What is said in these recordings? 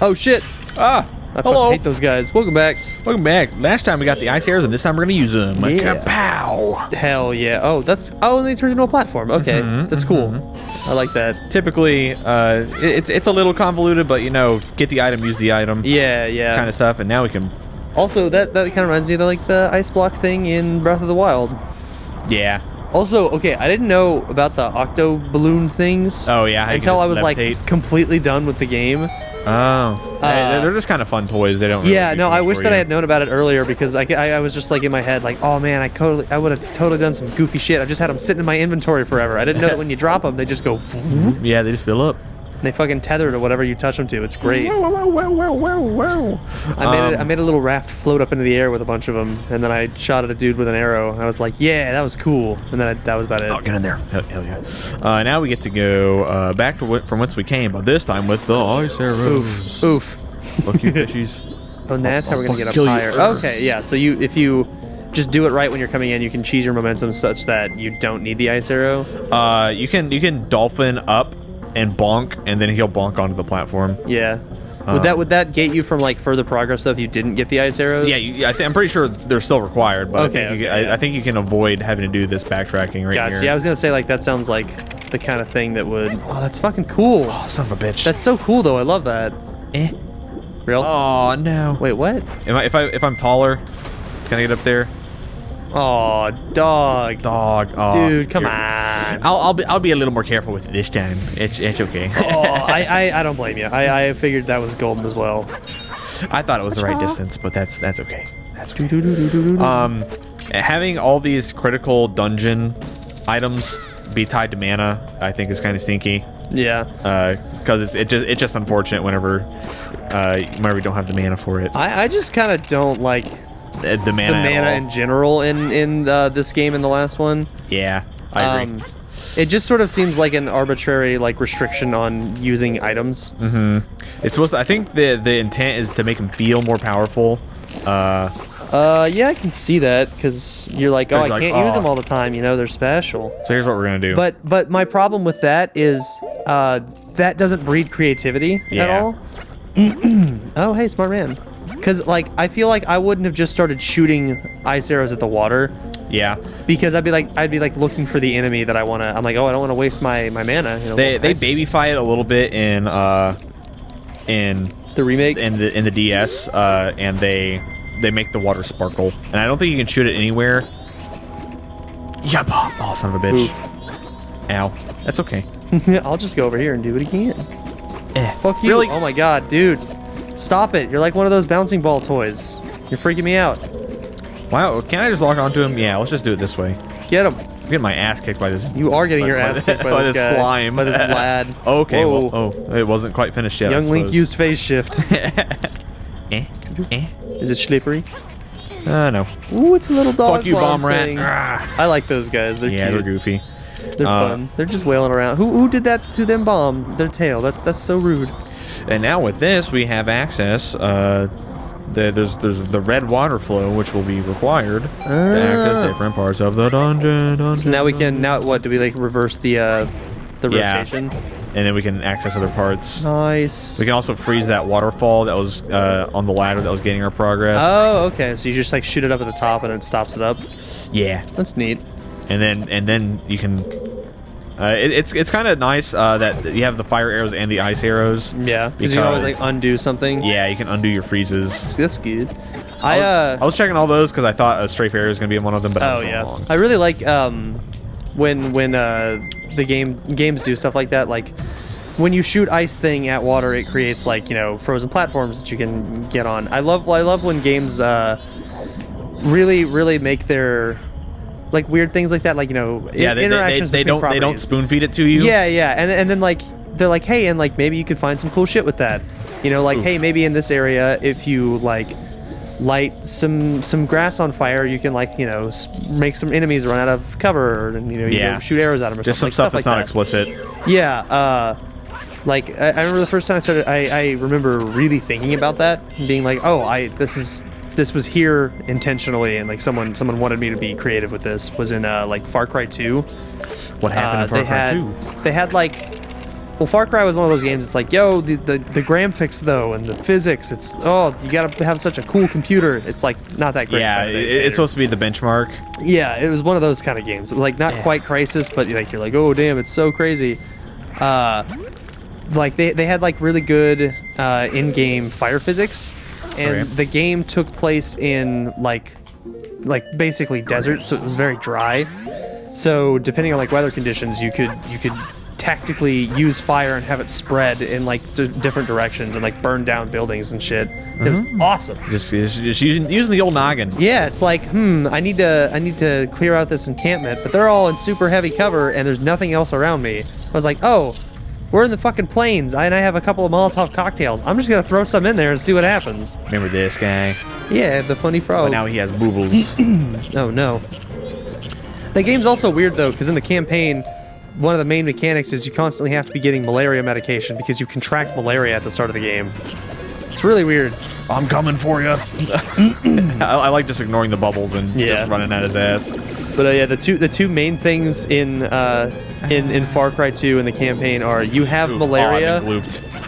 Oh shit! Ah, I hello. fucking hate those guys. Welcome back. Welcome back. Last time we got the ice arrows, and this time we're gonna use them. Yeah. Kapow! Hell yeah! Oh, and they turned into a platform. Okay, that's cool. I like that. Typically, it's a little convoluted, but you know, get the item, use the item, Yeah. kind of stuff. And now we can, Also, that kind of reminds me of the ice block thing in Breath of the Wild. yeah. Also, okay, I didn't know about the octo balloon things. Oh yeah. how you Until can I was just like levitate. completely done with the game. Oh. They're just kind of fun toys. They don't. Really Yeah, do no, too I much wish for that you. I had known about it earlier because I was just like in my head like, oh man, I would have totally done some goofy shit. I just had them sitting in my inventory forever. I didn't know that when you drop them, they just go. Yeah, they just fill up. And they fucking tether to whatever you touch them to. It's great. Wow. I made a little raft float up into the air with a bunch of them, and then I shot at a dude with an arrow. And I was like, yeah, that was cool. And then that was about it. Oh, get in there. Hell yeah. Now we get to go back to from whence we came, but this time with the ice arrows. Oof. Fuck you, fishies. Oh, and that's how we're gonna get up kill you. higher. Okay, yeah. So if you just do it right when you're coming in, you can cheese your momentum such that you don't need the ice arrow. You can dolphin up and bonk, and then he'll bonk onto the platform. Yeah. Would that gate you from like further progress though if you didn't get the ice arrows? Yeah, I'm pretty sure they're still required, but Okay, I think you can avoid having to do this backtracking right Gotcha. here. Yeah, I was gonna say like that sounds like the kind of thing that would. Oh, that's fucking cool. Oh, son of a bitch. That's so cool though. I love that. eh. Real? Oh no. Wait, what? If I'm taller, can I get up there? Oh, dog. Dog. Oh, Dude, come you're- on. I'll be a little more careful with it this time. It's okay. Oh, I don't blame you. I figured that was golden as well. I thought it was the right distance, but that's okay. That's okay. Do-do-do-do-do-do. Having all these critical dungeon items be tied to mana, I think is kind of stinky. Yeah. Because it's just unfortunate whenever we don't have the mana for it. I just kind of don't like The mana. the at mana all. in general in this game and the last one. Yeah, I agree. It just sort of seems like an arbitrary like restriction on using items. It's supposed to, I think the intent is to make them feel more powerful. Yeah, I can see that because you're like, oh, There's I like, can't use oh. them all the time. You know, they're special. So here's what we're gonna do. But my problem with that is that doesn't breed creativity at Yeah. all. Oh, hey, smart man. Because like I feel like I wouldn't have just started shooting ice arrows at the water yeah, because I'd be like looking for the enemy that I want to. I'm like, oh, I don't want to waste my mana. You know, they ice- babyfy it a little bit in the remake. in the DS, and they make the water sparkle, and I don't think you can shoot it anywhere. Yup. Oh, son of a bitch. Oof. Ow. That's okay. I'll just go over here and do it again. Eh. Fuck you. Really? Oh my god, dude. Stop it. You're like one of those bouncing ball toys. You're freaking me out. Wow. Can I just lock onto him? Yeah. Let's just do it this way. Get him. I'm getting my ass kicked by this. You are getting your by ass kicked by by this guy. slime. By this lad. Okay. Whoa. Well, it wasn't quite finished yet. I Young Link suppose. used phase shift. Eh. Is it slippery? No. Ooh, it's a little dog. Fuck you, bomb rat. thing. Ah. I like those guys. They're Yeah, cute. they're goofy. They're fun. They're just wailing around. Who did that to them bomb? Their tail. That's so rude. And now with this, we have access. There's the red water flow, which will be required to access different parts of the dungeon. So now we can. Now what? Do we like reverse the Yeah. rotation? And then we can access other parts. Nice. We can also freeze that waterfall that was on the ladder that was getting our progress. Oh, okay. So you just like shoot it up at the top and it stops it up. Yeah. That's neat. And then you can. It's kind of nice that you have the fire arrows and the ice arrows. Yeah, because you can always like undo something. Yeah, you can undo your freezes. That's good. I was checking all those because I thought a strafe area was going to be one of them, but I Oh was yeah, wrong. I really like when the games do stuff like that. Like when you shoot ice thing at water, it creates like frozen platforms that you can get on. I love when games really make their like weird things like that. Like interactions they between don't properties. spoon feed it to you. Yeah, and then like they're like, hey, and like maybe you could find some cool shit with that. Like hey, maybe in this area if you like light some grass on fire, you can like make some enemies run out of cover, and you know, shoot arrows at them or just some something. stuff that's not explicit. Yeah, like I remember the first time I started, I remember really thinking about that and being like, oh, this was here intentionally, and like someone wanted me to be creative with this. Was in like Far Cry 2. What happened in Far Cry 2? They had like Well, Far Cry was one of those games. It's like, yo, the graphics though, and the physics. It's you gotta have such a cool computer. It's like not that great. Yeah, it's supposed to be the benchmark. Yeah, it was one of those kind of games. Like not quite Crisis, but like you're like, oh damn, it's so crazy. Like they had like really good in-game fire physics, and the game took place in like basically desert, so it was very dry. So depending on like weather conditions, you could tactically use fire and have it spread in like different directions and like burn down buildings and shit. It was awesome. Just using the old noggin. Yeah, it's like, I need to clear out this encampment, but they're all in super heavy cover and there's nothing else around me. I was like, oh, we're in the fucking plains and I have a couple of Molotov cocktails. I'm just gonna throw some in there and see what happens. Remember this guy? Yeah, the funny frog. But now he has boobles. Oh no. The game's also weird though, because in the campaign, one of the main mechanics is you constantly have to be getting malaria medication because you contract malaria at the start of the game. It's really weird. I'm coming for you. I like just ignoring the bubbles and just running at his ass. But yeah, the two main things in Far Cry 2 in the campaign are you have malaria,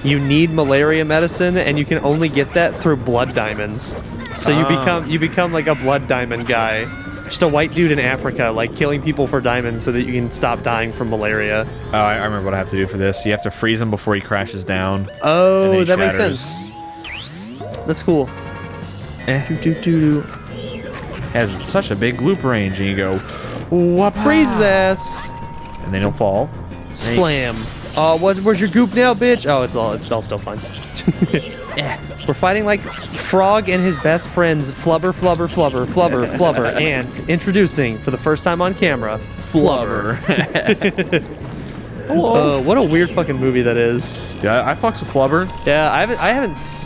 you need malaria medicine, and you can only get that through blood diamonds. So you become like a blood diamond guy. Just a white dude in Africa, like killing people for diamonds so that you can stop dying from malaria. Oh, I remember what I have to do for this. You have to freeze him before he crashes down. Oh, that makes sense. That's cool. Has such a big loop range, and you go, whoop, freeze this, and then he'll fall. Splam. Oh, where's your goop now, bitch? Oh, it's all still fine. We're fighting like Frog and his best friends, Flubber, and introducing for the first time on camera, Flubber. Hello. What a weird fucking movie that is. Yeah, I fucks with Flubber. Yeah,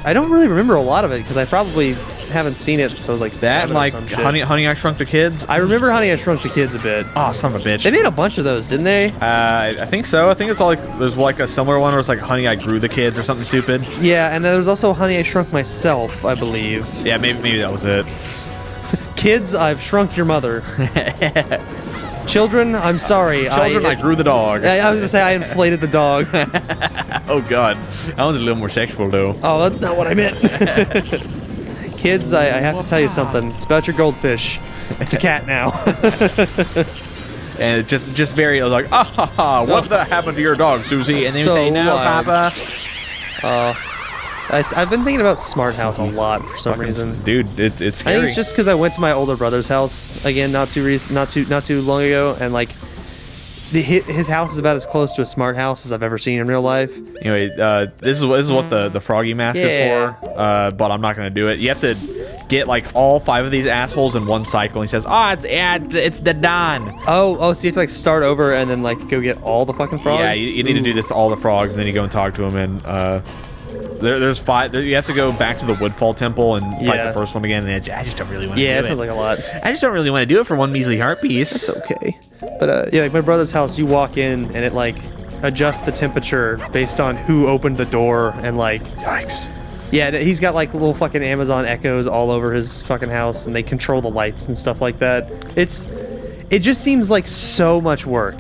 I don't really remember a lot of it because I probably haven't seen it since I was like that. Like Honey, I Shrunk the Kids. I remember Honey, I Shrunk the Kids a bit. Oh, son of a bitch! They made a bunch of those, didn't they? I think so. I think it's all like there's like a similar one where it's like Honey, I Grew the Kids or something stupid. Yeah, and then there was also Honey, I Shrunk Myself, I believe. Yeah, maybe that was it. Kids, I've shrunk your mother. Children, I'm sorry. Children, I grew the dog. I was gonna say I inflated the dog. Oh god, that one's a little more sexual though. Oh, that's not what I meant. Kids, I have to tell you something. It's about your goldfish. It's a cat now. And just very like, what the happened to your dog, Susie? And then you say, no, Papa. I've been thinking about Smart House a lot for some reason. Dude, it's scary. I think it's just because I went to my older brother's house again not too long ago, and like his house is about as close to a smart house as I've ever seen in real life. Anyway, this is what the Froggy Mask is for. But I'm not gonna do it. You have to get like all 5 of these assholes in one cycle. And he says, it's the Don. Oh, so you have to like start over and then like go get all the fucking frogs. Yeah, you need to do this to all the frogs, and then you go and talk to them and. There's 5. You have to go back to the Woodfall Temple and fight the first one again. And I just don't really want to do it. Yeah, it sounds like a lot. I just don't really want to do it for one measly heart piece. It's okay. But yeah, like my brother's house, you walk in and it like adjusts the temperature based on who opened the door and like. Yikes. Yeah, he's got like little fucking Amazon Echoes all over his fucking house, and they control the lights and stuff like that. It just seems like so much work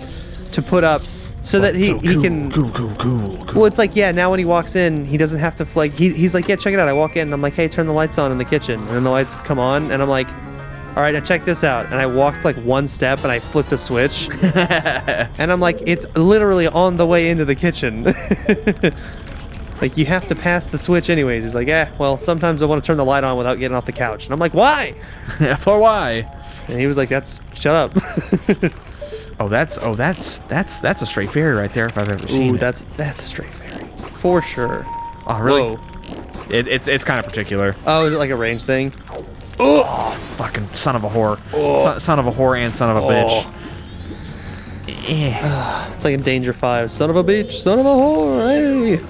to put up. So that he can. Cool. Well, it's like, yeah, now when he walks in, he doesn't have to, like, he's like, yeah, check it out. I walk in, and I'm like, hey, turn the lights on in the kitchen. And then the lights come on, and I'm like, all right, now check this out. And I walked, like, one step, and I flipped a switch. And I'm like, it's literally on the way into the kitchen. Like, you have to pass the switch anyways. He's like, well, sometimes I want to turn the light on without getting off the couch. And I'm like, why? For why? And he was like, shut up. That's a straight fairy right there if I've ever seen it. That's a straight fairy for sure. Oh really? Whoa. It's kind of particular. Oh, is it like a range thing? Oh, fucking son of a whore. Son of a whore and son of a bitch. It's like in Danger 5. Son of a bitch, son of a whore. Hey.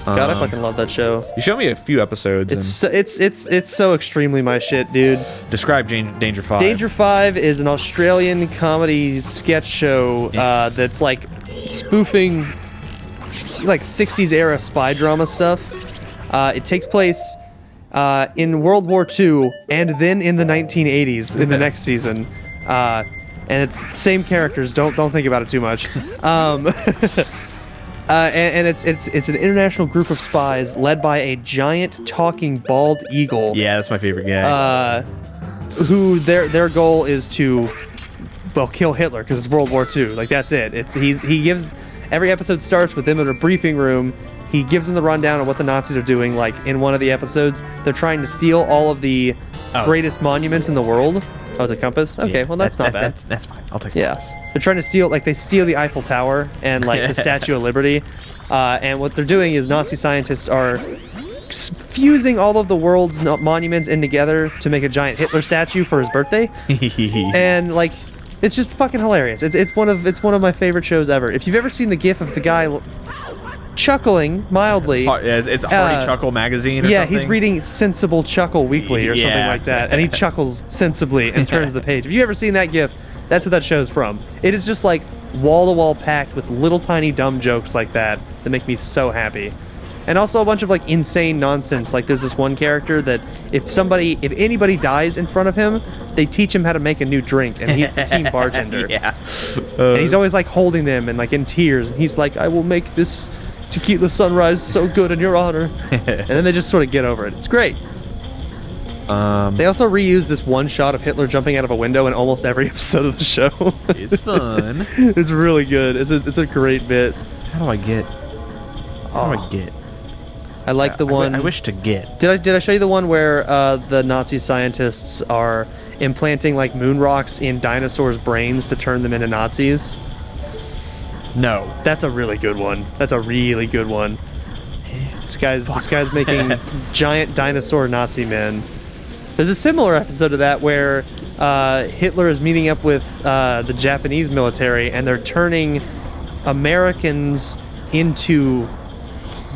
God, I fucking love that show. You showed me a few episodes. It's so extremely my shit, dude. Describe Danger 5. Danger 5 is an Australian comedy sketch show that's like spoofing like 60s era spy drama stuff. It takes place in World War II and then in the 1980s in the next season. And it's same characters. Don't think about it too much. And it's an international group of spies led by a giant talking bald eagle. Yeah, that's my favorite guy. Who their goal is to, well, kill Hitler because it's World War II. Like, that's it. He gives, every episode starts with them in a briefing room. He gives them the rundown on what the Nazis are doing. Like, in one of the episodes, they're trying to steal all of the greatest monuments in the world. Oh, it's a compass? Okay, Yeah, well, that's not bad. That's fine. I'll take Yeah, this. they're trying to steal, like, they steal the Eiffel Tower and, like, the Statue of Liberty. And what they're doing is Nazi scientists are fusing all of the world's monuments in together to make a giant Hitler statue for his birthday. And, like, it's just fucking hilarious. It's one of my favorite shows ever. If you've ever seen the gif of the guy chuckling mildly. It's Hearty Chuckle magazine or yeah, something. he's reading Sensible Chuckle Weekly or something like that, and he chuckles sensibly and turns the page. If you've ever seen that gif, that's what that show's from. It is just like wall-to-wall packed with little tiny dumb jokes like that make me so happy. And also a bunch of like insane nonsense. Like there's this one character that if anybody dies in front of him, they teach him how to make a new drink, and he's the team bartender. Yeah. And he's always like holding them and like in tears, and he's like, I will make this tequila sunrise so good in your honor. And then they just sort of get over it. It's great. They also reuse this one shot of Hitler jumping out of a window in almost every episode of the show. It's fun. It's really good. It's a great bit. How do I get? I like the one. I wish to get. Did I show you the one where the Nazi scientists are implanting like moon rocks in dinosaurs' brains to turn them into Nazis? No. That's a really good one. This guy's making giant dinosaur Nazi men. There's a similar episode to that where Hitler is meeting up with the Japanese military, and they're turning Americans into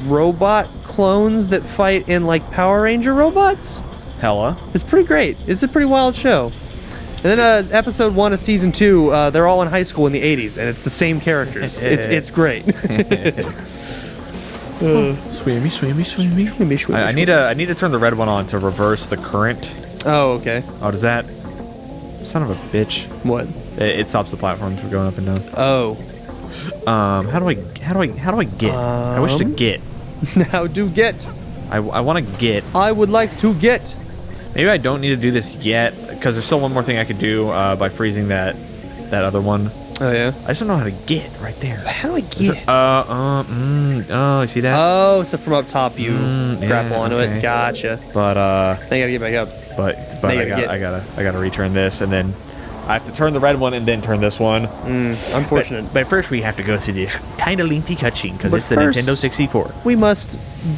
robot clones that fight in like Power Ranger robots. Hella. It's pretty great. It's a pretty wild show. And then episode 1 of season 2, they're all in high school in the 80s, and it's the same characters. It's great. Swimmy. I need to turn the red one on to reverse the current. Oh, okay. Oh, does that? Son of a bitch. What? It stops the platforms from going up and down. Oh. How do I get? I wish to get. Now do get. I want to get. I would like to get. Maybe I don't need to do this yet because there's still one more thing I could do by freezing that other one. Oh yeah. I just don't know how to get right there. How do I get? Oh, you see that? Oh, so from up top you grapple onto okay. it. Gotcha. But I gotta get back up. But I gotta return this, and then I have to turn the red one and then turn this one. Unfortunate. But first we have to go through this kind of lengthy cutscene because But it's the first- Nintendo 64. We must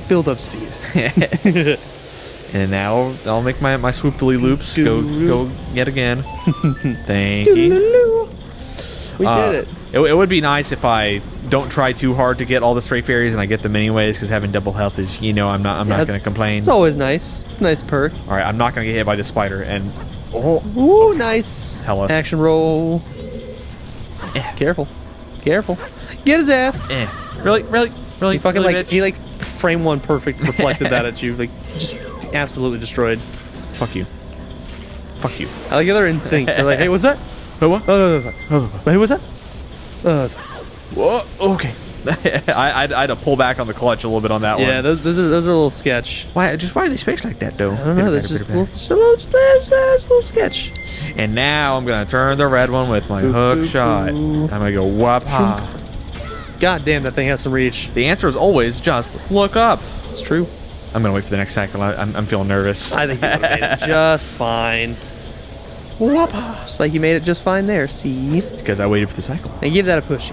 build up speed. And now I'll make my swoop-dily loops go yet again. Thank you. We did it. It would be nice if I don't try too hard to get all the stray fairies and I get them anyways, because having double health is, I'm not going to complain. It's always nice. It's a nice perk. All right, I'm not going to get hit by the spider. And Ooh, nice. Hella. Action roll. Careful. Get his ass. Really. He fucking really, like bitch? he like frame one perfect reflected that at you, like just absolutely destroyed. Fuck you. I like how they're in sync. They're like, hey, what's that? What? Oh, no. Hey, what's that? Whoa, okay. I had to pull back on the clutch a little bit on that one. Yeah, those are a little sketch. Why are they spaced like that, though? I don't know. There's just a little sketch. And now I'm gonna turn the red one with my hook shot. I'm gonna go whoop-ha. God damn, that thing has some reach. The answer is always just look up. It's true. I'm gonna wait for the next cycle. I'm feeling nervous. I think you would have made it just fine. Whoop-ha. Just like you made it just fine there, see? Because I waited for the cycle. And give that a push.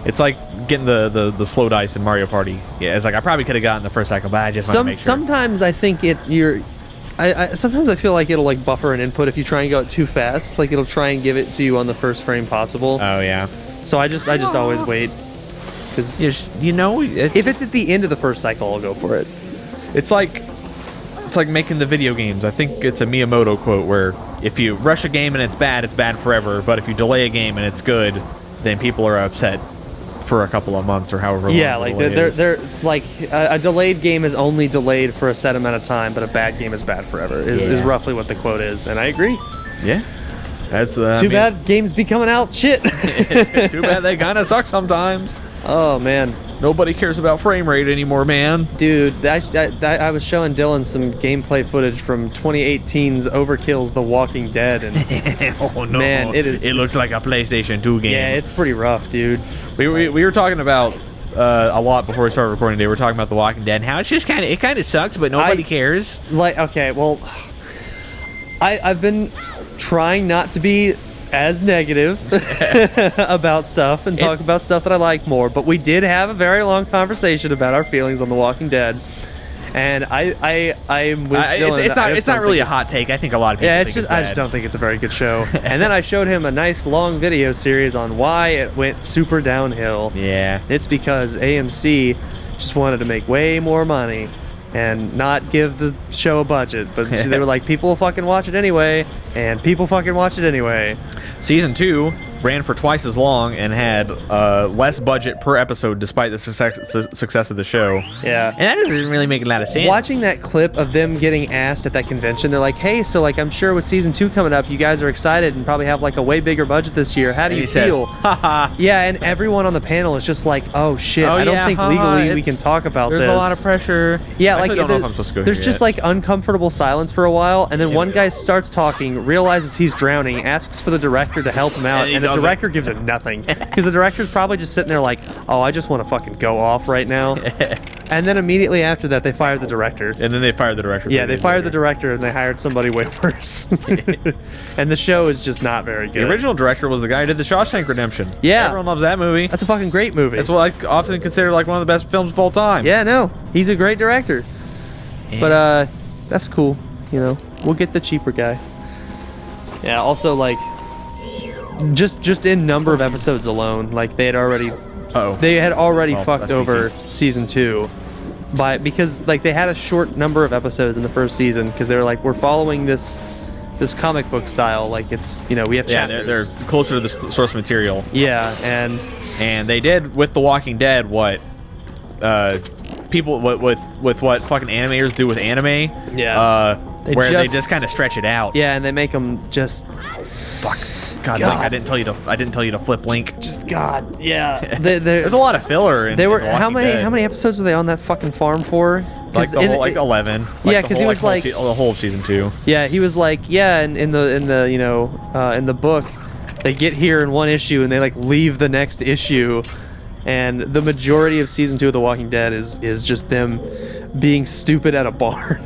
It's like getting the slow dice in Mario Party. Yeah, it's like I probably could have gotten the first cycle, but I just want to make sure. Sometimes I think sometimes I feel like it'll like buffer an input if you try and go too fast. Like it'll try and give it to you on the first frame possible. Oh yeah. So I just always wait. Because if it's at the end of the first cycle, I'll go for it. It's like making the video games. I think it's a Miyamoto quote where if you rush a game and it's bad forever. But if you delay a game and it's good, then people are upset for a couple of months or however long. Yeah, like they're like a delayed game is only delayed for a set amount of time, but a bad game is bad forever. Is roughly what the quote is, and I agree. Yeah. That's too bad games be coming out shit. It's too bad they kind of suck sometimes. Oh man, Nobody cares about frame rate anymore, man. dude, I was showing Dillon some gameplay footage from 2018's Overkill's The Walking Dead, and Oh no, Man, it looks like a PlayStation 2 game. yeah, it's pretty rough, dude. We were talking about a lot before we started recording today. We were talking about The Walking Dead and how it's just kind of sucks, but nobody cares. Like, okay, well, I've been trying not to be as negative about stuff and talk about stuff that I like more, but we did have a very long conversation about our feelings on The Walking Dead, and I'm with Dylan. It's not really a hot take. I think a lot of people. Yeah, think I just don't think it's a very good show. And then I showed him a nice long video series on why it went super downhill. Yeah, It's because AMC just wanted to make way more money and not give the show a budget, but they were like, people will fucking watch it anyway, and people fucking watch it anyway. Season 2 ran for twice as long and had less budget per episode despite the success of the show. Yeah. And that doesn't really make a lot of sense. Watching that clip of them getting asked at that convention, they're like, hey, so like I'm sure with season 2 coming up, you guys are excited and probably have like a way bigger budget this year. How do you feel? Yeah, and everyone on the panel is just like, oh shit, I don't think legally we can talk about this. There's a lot of pressure. Yeah, I like don't know if I'm supposed to go there's here just yet. like uncomfortable silence for a while, and then one guy starts talking, realizes he's drowning, asks for the director to help him out, and the director gives him nothing because the director's probably just sitting there like, oh, I just want to fucking go off right now. And then immediately after that, they fired the director. And then they fired the director. Yeah, they fired the director and they hired somebody way worse. And the show is just not very good. The original director was the guy who did The Shawshank Redemption. Yeah. Everyone loves that movie. That's a fucking great movie. It's what I often consider like one of the best films of all time. Yeah, no, he's a great director. But that's cool. You know, we'll get the cheaper guy. Yeah. Also, like, just in number of episodes alone, like they had already fucked that's over easy. season 2, because like they had a short number of episodes in the first season because they were like, we're following this comic book style, like it's, you know, we have Yeah, chapters. they're closer to the source material. Yeah, And they did with The Walking Dead what people with what fucking animators do with anime. Yeah. They just kind of stretch it out. yeah, and they make them just Fuck. God, Link, I didn't tell you to flip Link. just God. Yeah. There's a lot of filler in They were in The Walking how Dead. many episodes were they on that fucking farm for? Like the whole 11. Yeah, 'cause he was like- the whole of season 2. Yeah, he was like, yeah, and in the you know in the book, they get here in one issue and they like leave the next issue, and the majority of season 2 of The Walking Dead is just them being stupid at a barn,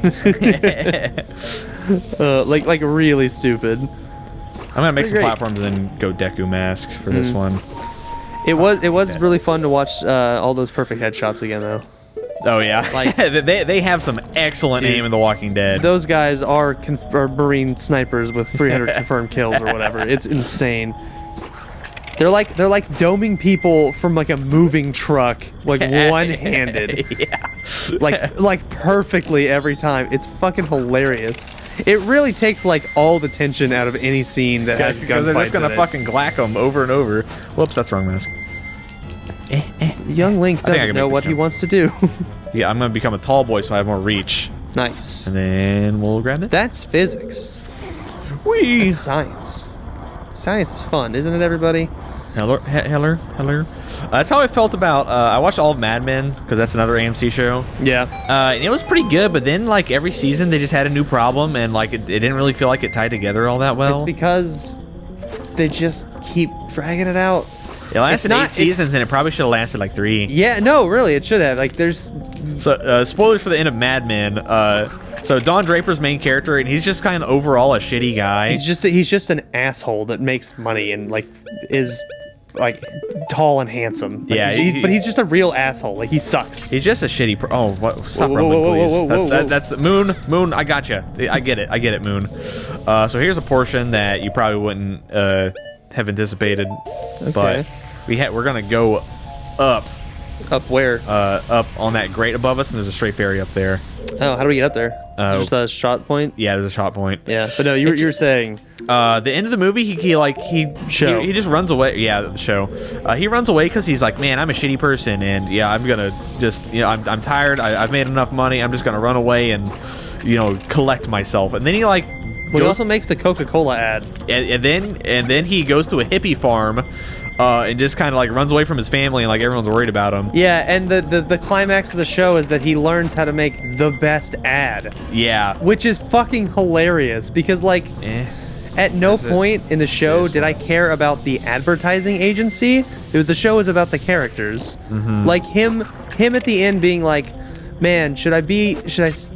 like really stupid. I'm gonna make some Great. platforms and then go Deku Mask for this one. It was really fun to watch all those perfect headshots again though. Oh yeah, Like- they have some excellent Dude, aim in The Walking Dead. Those guys are Marine snipers with 300 confirmed kills or whatever. It's insane. They're like doming people from like a moving truck, like one-handed, Yeah. like perfectly every time. It's fucking hilarious. It really takes like all the tension out of any scene that has Because they're just gunfights gonna in it. fucking glack them over and over. Whoops, that's wrong mask. Young Link I think I doesn't can know make what this he jump. wants to do. Yeah, I'm gonna become a tall boy so I have more reach. Nice. And then we'll grab it. That's physics. Whee! That's science. Science is fun, isn't it, everybody? Heller. That's how I felt about. I watched all of Mad Men because that's another AMC show. Yeah. And it was pretty good, but then like every season they just had a new problem, and like it didn't really feel like it tied together all that well. It's because they just keep dragging it out. It lasted not- 8 seasons, and it probably should have lasted like 3. Yeah, no, really, it should have. Like, there's... So, spoilers for the end of Mad Men. So Don Draper's main character, and he's just kind of overall a shitty guy. He's just an asshole that makes money and, like, is, like, tall and handsome. Like, Yeah, but he's just a real asshole. Like, he sucks. He's just a shitty. Oh, what? Stop Whoa, rumbling, whoa, please. whoa, whoa, whoa, That's Moon. Moon, I got you. I get it, Moon. So here's a portion that you probably wouldn't have anticipated, but we're gonna go up. Up where? Up on that grate above us, and there's a straight ferry up there. Oh, how do we get up there? Is it just a shot point? Yeah, there's a shot point. Yeah, but no, you were saying... The end of the movie, he just runs away. Yeah, the show. He runs away because he's like, man, I'm a shitty person, and yeah, I'm gonna just, I'm tired. I've made enough money. I'm just gonna run away and, collect myself. And then he like. Well, he also makes the Coca-Cola ad. And then he goes to a hippie farm, and just kind of like runs away from his family, and like everyone's worried about him. Yeah, and the climax of the show is that he learns how to make the best ad. Yeah. Which is fucking hilarious because, like, at no point in the show did I care about the advertising agency. The show was about the characters. Like him at the end being like, man,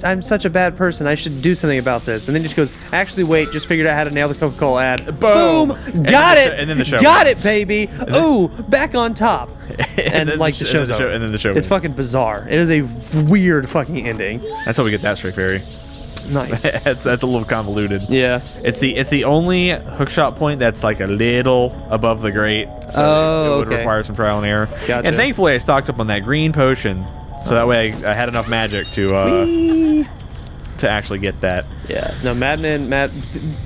I'm such a bad person. I should do something about this. And then he just goes, actually, wait, just figured out how to nail the Coca-Cola ad. Boom! Got it! And then the show got ends. it, baby! Ooh, back on top. And then like the show's over. And then the show It's ends. fucking bizarre. It is a weird fucking ending. That's how we get that Stray Fairy. Nice. that's a little convoluted. Yeah. It's the only hookshot point that's like a little above the grate. So it would require some trial and error. Gotcha. And thankfully I stocked up on that green potion. So that way I had enough magic to actually get that. Yeah. No, Matt,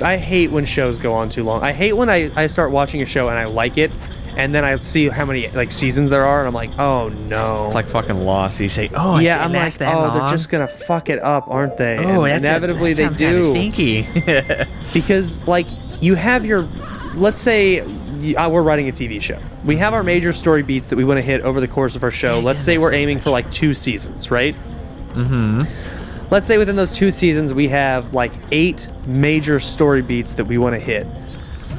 I hate when shows go on too long. I hate when I start watching a show and I like it, and then I see how many like seasons there are, and I'm like, oh no. It's like fucking Lost. You say, oh, yeah, it I'm like, that oh, long? they're just gonna fuck it up, aren't they? Oh, and inevitably they do. Stinky. Because like you have your, let's say we're writing a TV show. We have our major story beats that we want to hit over the course of our show. Let's say we're aiming for like 2 seasons, right? Let's say within those 2 seasons we have like 8 major story beats that we want to hit.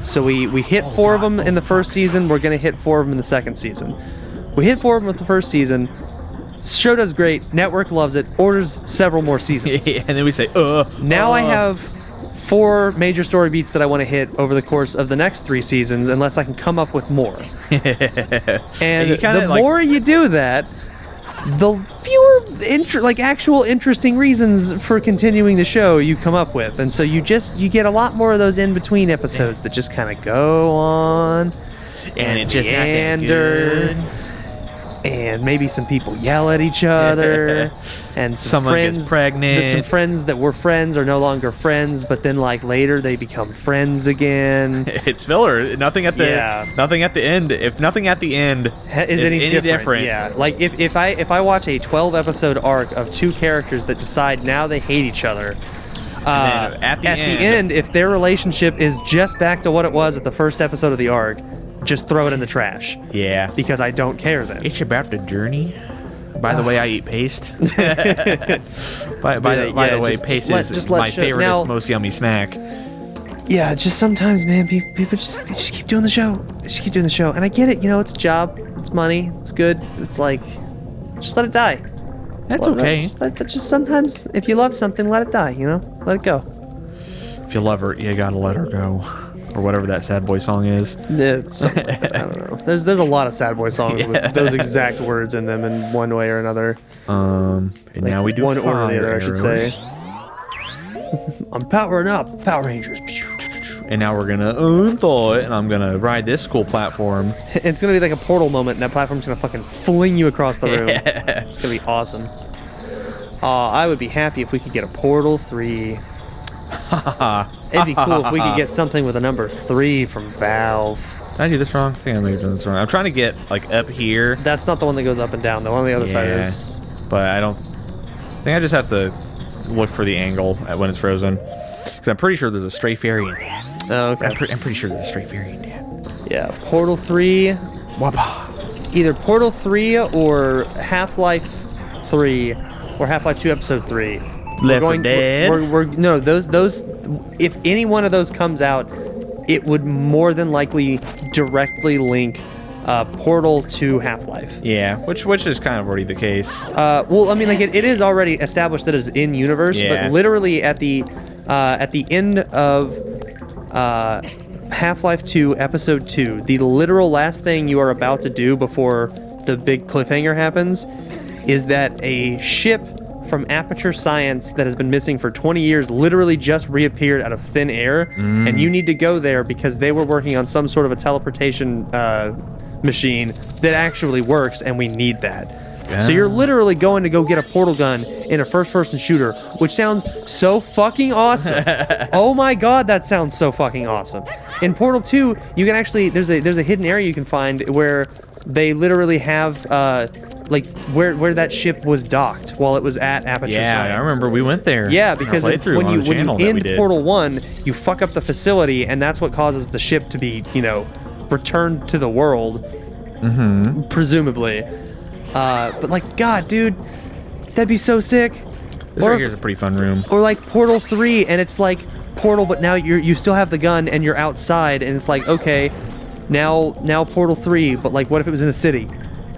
So we hit 4 of them in the first season. We're going to hit 4 of them in the second season. We hit 4 of them with the first season. Show does great. Network loves it. Orders several more seasons. And then we say, Now I have 4 major story beats that I want to hit over the course of the next 3 seasons, unless I can come up with more. And the more you do that, the fewer actual interesting reasons for continuing the show you come up with. And so you get a lot more of those in-between episodes that just kind of go on and it just meander. And maybe some people yell at each other, and someone gets pregnant. Some friends that were friends are no longer friends, but then like later they become friends again. It's filler. Nothing at the end. If nothing at the end is any different, yeah. Like if I watch a 12 episode arc of 2 characters that decide now they hate each other. At the end, if their relationship is just back to what it was at the first episode of the arc, just throw it in the trash. Yeah. Because I don't care then. It's about the journey. By the way, I eat paste. by the way, paste is my favorite, most yummy snack. Yeah, just sometimes, man, people just keep doing the show. Just keep doing the show. And I get it, it's a job, it's money, it's good. It's like, just let it die. That's okay. Just sometimes, if you love something, let it die, Let it go. If you love her, you gotta let her go. Or whatever that sad boy song is. I don't know. There's a lot of sad boy songs with those exact words in them in one way or another. And like now we do one or the other, I should say. I'm powering up, Power Rangers. And now we're gonna unthaw it, and I'm gonna ride this cool platform. It's gonna be like a portal moment, and that platform's gonna fucking fling you across the room. It's gonna be awesome. I would be happy if we could get a Portal 3. It'd be cool if we could get something with a number 3 from Valve. Did I do this wrong? I think I may have done this wrong. I'm trying to get like up here. That's not the one that goes up and down. The one on the other side is. But I think I just have to look for the angle when it's frozen. Because I'm pretty sure there's a stray fairy in that. Oh, okay. I'm pretty sure there's a stray fairy in that. Yeah, Portal 3. Wappa. Either Portal 3 or Half-Life 3 or Half-Life 2 Episode 3. Left 4 Dead. No, those. If any one of those comes out, it would more than likely directly link Portal to Half-Life. Yeah, which is kind of already the case. Well, I mean, like it is already established that it's in universe, but literally at the end of Half-Life 2 Episode 2, the literal last thing you are about to do before the big cliffhanger happens is that a ship from Aperture Science that has been missing for 20 years literally just reappeared out of thin air, and you need to go there because they were working on some sort of a teleportation machine that actually works, and we need that. Yeah. So you're literally going to go get a portal gun in a first-person shooter, which sounds so fucking awesome. Oh my god, that sounds so fucking awesome. In Portal 2, you can actually there's a hidden area you can find where they literally have like where that ship was docked while it was at Aperture Science. Yeah, I remember we went there. Yeah, because when you end Portal 1, you fuck up the facility, and that's what causes the ship to be, returned to the world, presumably. But like, God, dude, that'd be so sick. This right here's a pretty fun room. Or like Portal 3, and it's like Portal, but now you still have the gun and you're outside, and it's like, okay, now Portal 3, but like, what if it was in a city?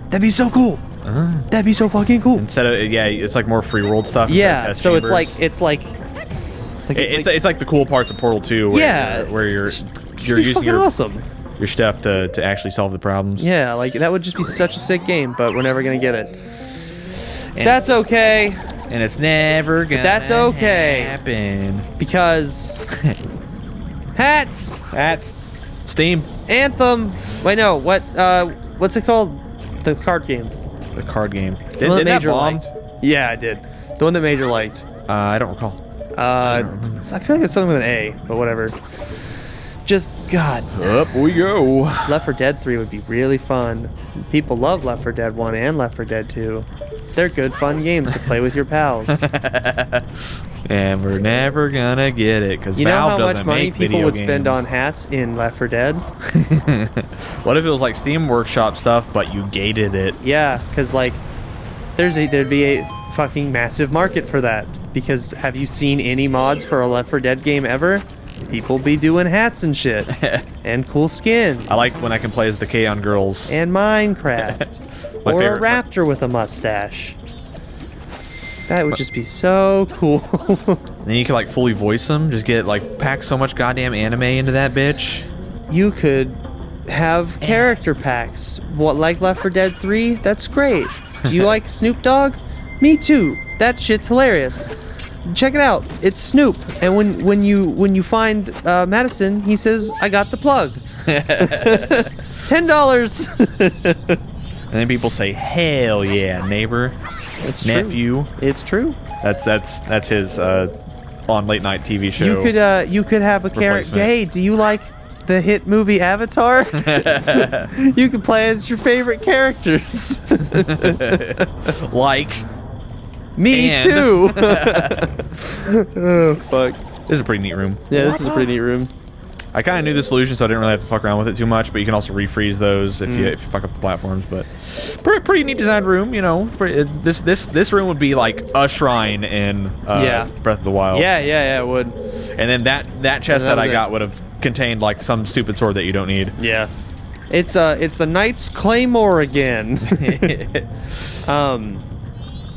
That'd be so cool. That'd be so fucking cool. Instead of it's like more free world stuff. Yeah, so chambers. it's like the cool parts of Portal 2 where you're using your awesome. Your stuff to actually solve the problems. Yeah, like that would just be such a sick game, but we're never gonna get it. And that's okay. And it's never gonna happen. Because hats, Steam, Anthem. Wait, no, what's it called? The card game. The card game. Did Major liked? Yeah, I did. The one that Major liked. I don't recall. I feel like it's something with an A, but whatever. Just, God. Up we go. Left 4 Dead 3 would be really fun. People love Left 4 Dead 1 and Left 4 Dead 2. They're good, fun games to play with your pals. And we're never gonna get it because Valve doesn't make video games. You know how much money people would spend on hats in Left 4 Dead? What if it was like Steam Workshop stuff, but you gated it? Yeah, because like, there'd be a fucking massive market for that. Because have you seen any mods for a Left 4 Dead game ever? People be doing hats and shit. And cool skins. I like when I can play as the K-On! Girls. And Minecraft. Or a raptor with a mustache. That would just be so cool. Then you can like fully voice them. Just get like pack so much goddamn anime into that bitch. You could have character packs. What, like Left 4 Dead 3? That's great. Do you like Snoop Dogg? Me too. That shit's hilarious. Check it out. It's Snoop, and when you find Madison, he says, "I got the plug." $10. And then people say, "Hell yeah, neighbor, it's nephew." True. It's true. That's his on late night TV show. You could have a character. Hey, do you like the hit movie Avatar? You could play as your favorite characters. Like. Me too. Oh fuck! This is a pretty neat room. Yeah, this is a pretty neat room. I kind of knew the solution, so I didn't really have to fuck around with it too much. But you can also refreeze those if you fuck up the platforms. But pretty neat designed room, you know. This room would be like a shrine in Breath of the Wild. Yeah, it would. And then that chest that I got would have contained like some stupid sword that you don't need. Yeah, it's the Knight's Claymore again.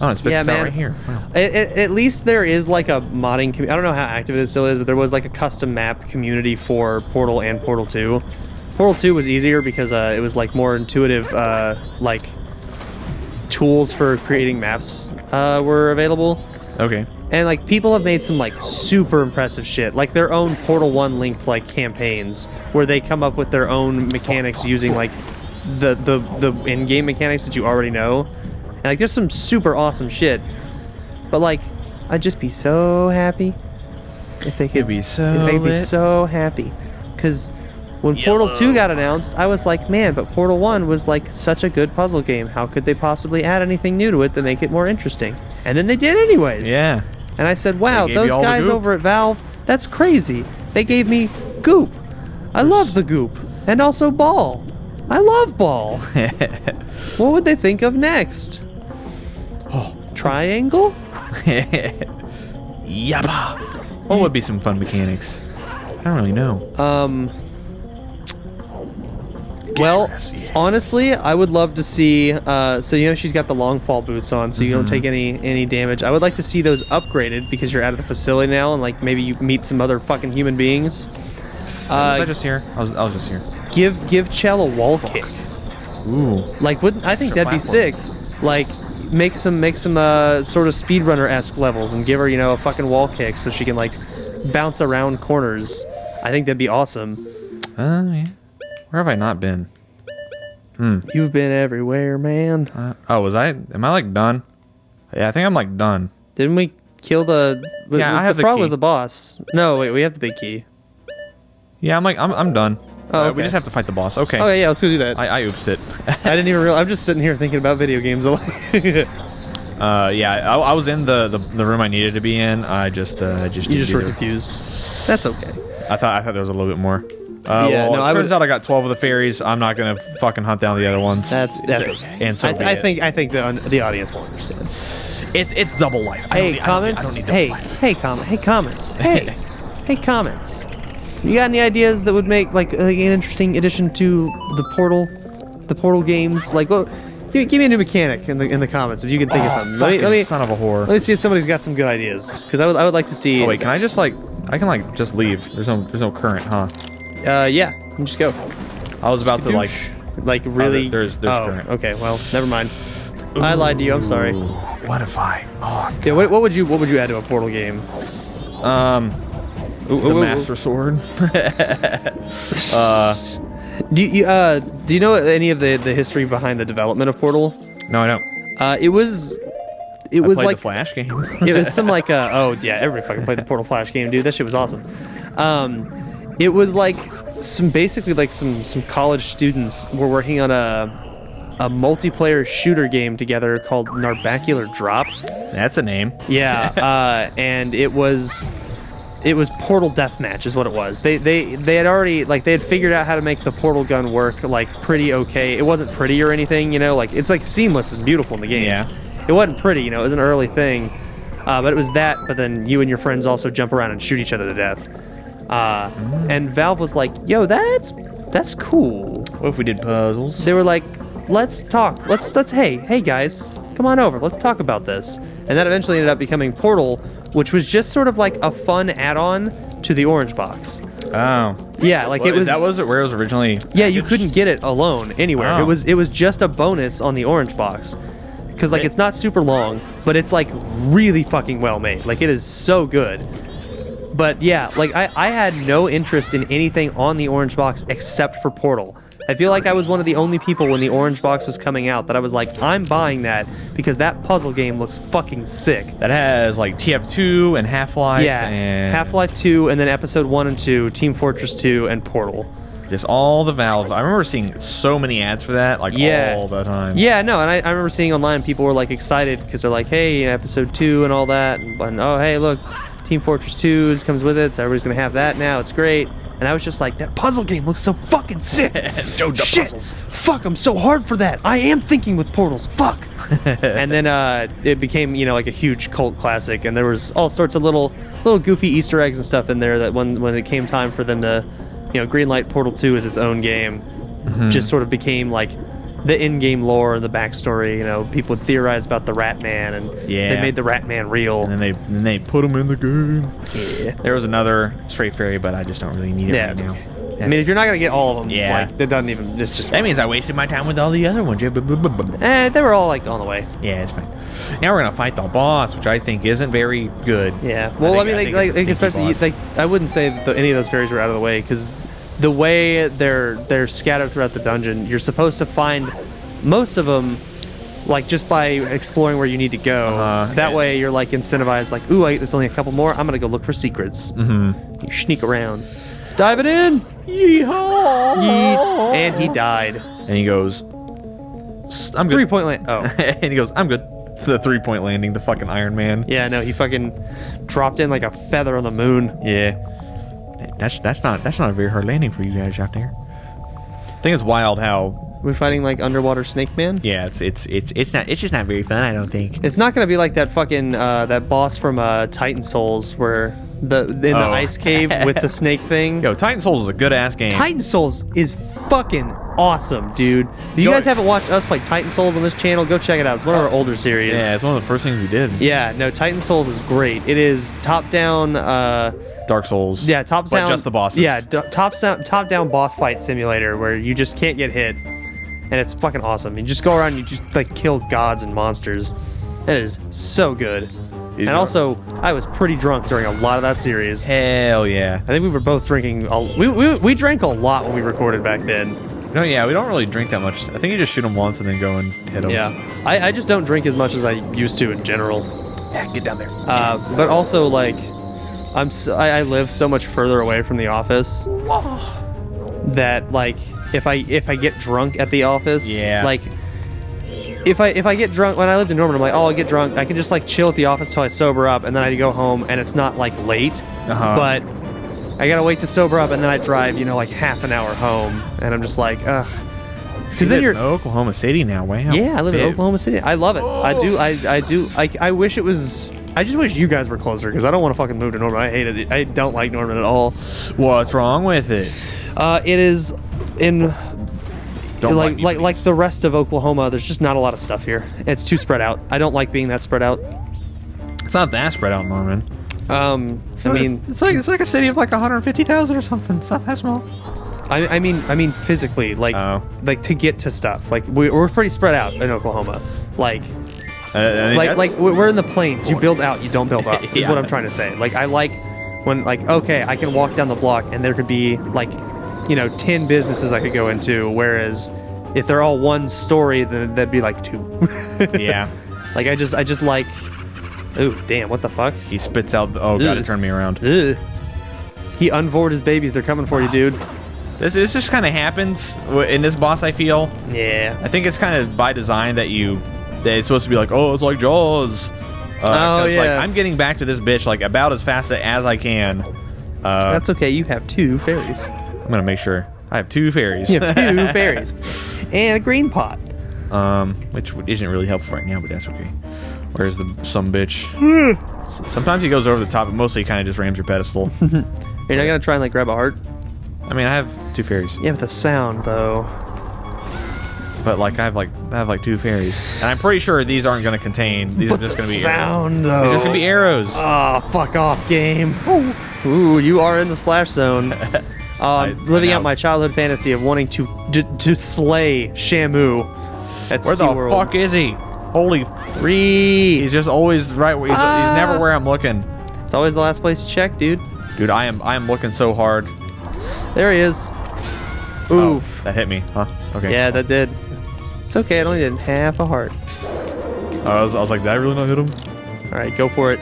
Oh, it spits out right here. Wow. At least there is like a modding community. I don't know how active it still is, but there was like a custom map community for Portal and Portal 2. Portal 2 was easier because it was like more intuitive, like tools for creating maps were available. Okay. And like people have made some like super impressive shit, like their own Portal 1 linked like campaigns where they come up with their own mechanics using like the in-game mechanics that you already know. And, like, there's some super awesome shit, but like, I'd just be so happy if they could. Be so happy, because when Portal 2 got announced, I was like, man, but Portal 1 was like such a good puzzle game. How could they possibly add anything new to it to make it more interesting? And then they did anyways. Yeah. And I said, wow, those guys over at Valve, that's crazy. They gave me Goop. I love the Goop, and also Ball. I love Ball. What would they think of next? Oh, Triangle? Yabba. What would be some fun mechanics? I don't really know. Well, honestly, I would love to see. So you know she's got the long fall boots on, so you don't take any damage. I would like to see those upgraded because you're out of the facility now, and like maybe you meet some other fucking human beings. Was I just here? I was just here. Give Chell a wall kick. Ooh. Like, I think that'd be sick. Like, make some sort of speedrunner-esque levels and give her, a fucking wall kick so she can like bounce around corners. I think that'd be awesome. Yeah. Where have I not been? You've been everywhere, man. Am I like done? Yeah, I think I'm like done. Didn't we kill the? Yeah, I have the frog key. Was the boss. No, wait, we have the big key. Yeah, I'm done. Oh, okay. We just have to fight the boss. Okay. Okay, yeah, let's go do that. I oopsed it. I didn't even realize. I'm just sitting here thinking about video games. Yeah, I was in the room I needed to be in. I just you just were confused. That's okay. I thought there was a little bit more. Yeah, no, turns out I got 12 of the fairies. I'm not gonna fucking hunt down the other ones. That's okay. And so I think the audience will understand. It's double life. Hey, comments. Hey, comments. Hey, comments. You got any ideas that would make like an interesting addition to the Portal games? Like, well, give me a new mechanic in the comments if you can think of something. Let me son of a whore. Let me see if somebody's got some good ideas, because I would like to see. Oh wait, can I just just leave? There's no current, huh? Yeah, you can just go. I was about to like really. There's current. Okay, well, never mind. I lied to you. I'm sorry. What if I? Oh, God. Yeah, what would you add to a Portal game? The Master Sword. Do you know any of the history behind the development of Portal? No, I don't. It was like the Flash game. it was some like oh yeah, everybody fucking played the Portal Flash game, dude. That shit was awesome. It was like some college students were working on a multiplayer shooter game together called Narbacular Drop. That's a name. Yeah, and it was Portal Deathmatch is what it was. They had already they had figured out how to make the portal gun work like pretty okay. It wasn't pretty or anything, like it's like seamless and beautiful in the game. Yeah. It wasn't pretty, it was an early thing, but it was that. But then you and your friends also jump around and shoot each other to death. And Valve was like, "Yo, that's cool." What if we did puzzles? They were like, "Let's talk. Let's hey guys, come on over. Let's talk about this." And that eventually ended up becoming Portal, which was just sort of like a fun add-on to the Orange Box. Oh. Yeah, like it was. That was where it was originally. Yeah, you couldn't get it alone anywhere. Oh. It was just a bonus on the Orange Box, because like it's not super long, but it's like really fucking well made. Like it is so good. But yeah, like I had no interest in anything on the Orange Box except for Portal. I feel like I was one of the only people when the Orange Box was coming out that I was like, I'm buying that because that puzzle game looks fucking sick. That has like TF2 and Half-Life. Yeah, and Half-Life 2 and then Episode 1 and 2, Team Fortress 2, and Portal. Just all the Valves. I remember seeing so many ads for that, like all the time. Yeah, no, and I remember seeing online people were like excited because they're like, hey, Episode 2 and all that, and oh, hey, look, Team Fortress 2 comes with it, so everybody's gonna have that now. It's great. And I was just like, that puzzle game looks so fucking sick. Shit, puzzles. Fuck, I'm so hard for that. I am thinking with portals. Fuck. And then it became, like a huge cult classic, and there was all sorts of little goofy Easter eggs and stuff in there that when it came time for them to, greenlight Portal 2 as its own game, just sort of became like the in-game lore, the backstory. People would theorize about the Rat Man, and they made the Rat Man real. And then they put him in the game. Yeah. There was another Stray Fairy, but I just don't really need it right now. I mean, if you're not gonna get all of them, that doesn't even. It's just. That means I wasted my time with all the other ones. They were all on the way. Yeah, it's fine. Now we're gonna fight the boss, which I think isn't very good. Yeah. Well, I mean, especially I wouldn't say that any of those fairies were out of the way, because the way they're scattered throughout the dungeon, you're supposed to find most of them, just by exploring where you need to go. That way, you're incentivized. Ooh, there's only a couple more. I'm gonna go look for secrets. You sneak around, dive it in. Yeehaw! Yeet. And he died. And he goes, I'm good. 3-point land. Oh. And he goes, I'm good. The 3-point landing, the fucking Iron Man. Yeah, no, he fucking dropped in like a feather on the moon. Yeah. That's not a very hard landing for you guys out there. I think it's wild how we're fighting underwater Snake Man. Yeah, it's just not very fun. I don't think it's not gonna be like that fucking that boss from Titan Souls where the ice cave with the snake thing. Yo, Titan Souls is a good ass game. Titan Souls is fucking awesome, dude. If you guys haven't watched us play Titan Souls on this channel, go check it out. It's one of our older series. Yeah, it's one of the first things we did. Yeah, no, Titan Souls is great. It is top down. Dark Souls. Yeah, top down. Just the bosses. Yeah, top down boss fight simulator where you just can't get hit, and it's fucking awesome. You just go around, and you just kill gods and monsters. It is so good. And also, I was pretty drunk during a lot of that series. Hell yeah. I think we were both drinking. We drank a lot when we recorded back then. No, yeah, we don't really drink that much. I think you just shoot them once and then go and hit them. Yeah. I just don't drink as much as I used to in general. Yeah, get down there. But also, I live so much further away from the office that, if I get drunk at the office, if I get drunk when I lived in Norman, I'm like, oh, I'll get drunk. I can just chill at the office till I sober up, and then I go home, and it's not late. But I gotta wait to sober up, and then I drive, like half an hour home, and I'm just like, ugh. Because then you're in Oklahoma City now. Wow. Yeah, I live in Oklahoma City. I love it. I do. I wish it was. I just wish you guys were closer because I don't want to fucking move to Norman. I hate it. I don't like Norman at all. What's wrong with it? It is in like the rest of Oklahoma. There's just not a lot of stuff here. It's too spread out. I don't like being that spread out. It's not that spread out, Norman. I mean, it's like a city of like 150,000 or something. It's not that small. I mean physically, like to get to stuff. Like we're pretty spread out in Oklahoma. Like we're in the plains. You build out, you don't build up. Is what I'm trying to say. Like I like when okay, I can walk down the block and there could be like 10 businesses I could go into. Whereas if they're all one story, then that'd be like 2. Yeah. Like I just like. Ooh, damn! What the fuck? He spits out. God, it turned me around. Ugh. He unvored his babies. They're coming for you, dude. This just kind of happens in this boss, I feel. Yeah. I think it's kind of by design that it's supposed to be like, oh, it's like Jaws. Yeah. Like, I'm getting back to this bitch like about as fast as I can. That's okay. You have 2 fairies. I'm gonna make sure I have 2 fairies. You have 2 fairies and a green pot. Which isn't really helpful right now, but that's okay. Where's the some bitch? Sometimes he goes over the top, but mostly he kind of just rams your pedestal. You're not gonna try and like grab a heart? I mean, I have 2 fairies. Yeah, but the sound though. But like I have like 2 fairies, and I'm pretty sure these aren't gonna contain. These are just gonna be sound arrows. though. These are just gonna be arrows. Oh, fuck off, game. Ooh, you are in the splash zone. I'm living out my childhood fantasy of wanting to slay Shamu at Where SeaWorld. the fuck is he? Holy free! He's just always right. He's never where I'm looking. It's always the last place to check, dude. Dude, I am looking so hard. There he is. Oh, Ooh, that hit me, huh? Okay. Yeah, that did. It's okay. I only did half a heart. I was like, did I really not hit him? All right, go for it.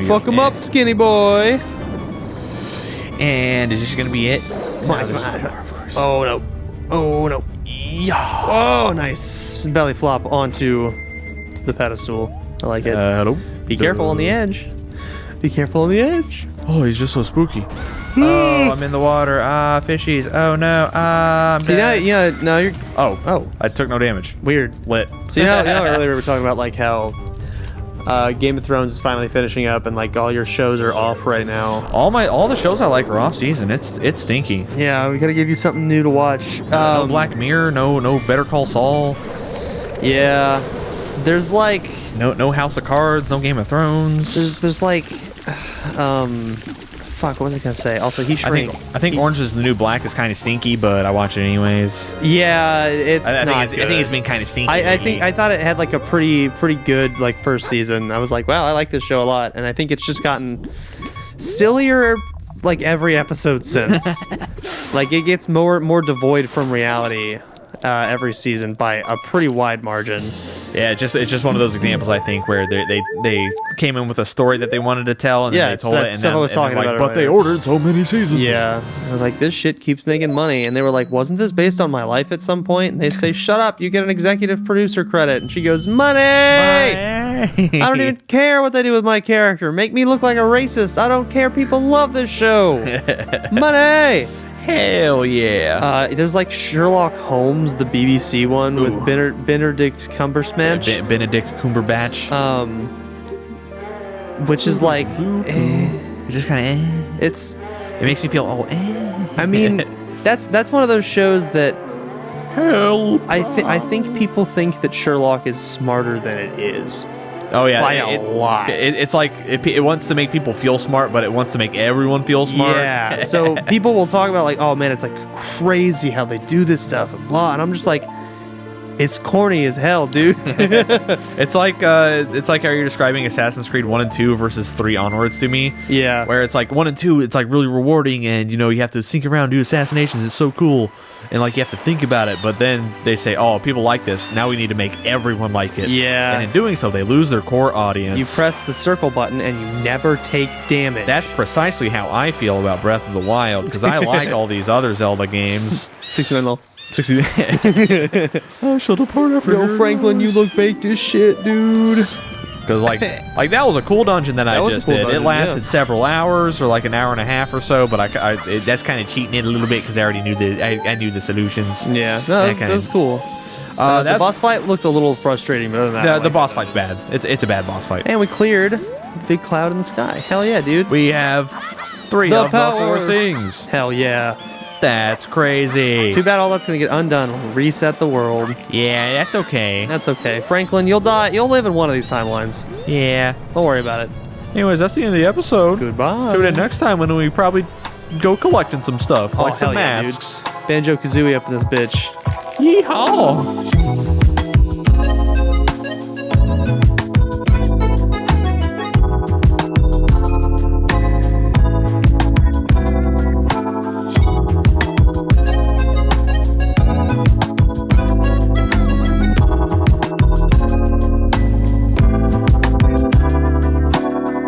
Fuck him up, skinny boy. And is this gonna be it? Come on. Oh no. Oh no. Yeah. Oh, nice. Belly flop onto the pedestal. I like it. Hello. Be careful on the edge. Be careful on the edge. Oh, he's just so spooky. Oh, I'm in the water. Fishies. Oh no. I'm See dead. now you're. Oh. I took no damage. Weird. Lit. So earlier we were talking about like how Game of Thrones is finally finishing up and like all your shows are off right now. All the shows I like are off season. It's stinky. Yeah, we gotta give you something new to watch. No Black Mirror. No Better Call Saul. Yeah. There's like no House of Cards. No Game of Thrones. There's like fuck, what was I gonna say? Also, he shrank. I think Orange is the New Black is kind of stinky, but I watch it anyways. Yeah, I think it's been kind of stinky. I thought it had like a pretty good like first season. I was like, wow, I like this show a lot, and I think it's just gotten sillier like every episode since. Like it gets more devoid from reality every season by a pretty wide margin. Yeah, it's just one of those examples I think where they came in with a story that they wanted to tell and then they told it and then they ordered so many seasons. Yeah, they're like, this shit keeps making money, and they were like, wasn't this based on my life at some point? And they say, shut up, you get an executive producer credit, and she goes, money. I don't even care what they do with my character. Make me look like a racist. I don't care. People love this show. Money. Hell yeah. There's like Sherlock Holmes, the BBC one. Ooh. With Benedict Cumberbatch. Benedict Cumberbatch. Which is like, It's just kind of It makes me feel I mean, that's one of those shows that I think people think that Sherlock is smarter than it is. Oh yeah, by a lot. It's like it wants to make people feel smart, but it wants to make everyone feel smart. Yeah. So people will talk about like, oh man, it's like crazy how they do this stuff and blah, and I'm just like, it's corny as hell, dude. It's like how you're describing Assassin's Creed 1 and 2 versus 3 onwards to me. Yeah. Where it's like 1 and 2, it's like really rewarding, and you have to sneak around, do assassinations. It's so cool. And like you have to think about it, but then they say, "Oh, people like this. Now we need to make everyone like it." Yeah. And in doing so, they lose their core audience. You press the circle button and you never take damage. That's precisely how I feel about Breath of the Wild, because I like all these other Zelda games. 69 low. 69. I shall depart after. Yo, Franklin, you look baked as shit, dude. Because like that was a cool dungeon that I was a just cool did. dungeon, It lasted yeah. several hours or like an hour and a half or so, but that's kind of cheating it a little bit because I already knew I knew the solutions. Yeah, no, that's cool. The That's- boss fight looked a little frustrating, but other than that, I The liked boss it. fight's bad. It's a bad boss fight. And we cleared the big cloud in the sky. Hell yeah, dude. We have 3 The of the power. 4 things. Hell yeah. That's crazy. Too bad all that's gonna get undone. We'll reset the world. Yeah, that's okay. That's okay. Franklin, you'll die. You'll live in one of these timelines. Yeah. Don't worry about it. Anyways, that's the end of the episode. Goodbye. Tune in next time when we probably go collecting some stuff, like some hell yeah, dude. masks. Banjo-Kazooie up in this bitch. Yeehaw!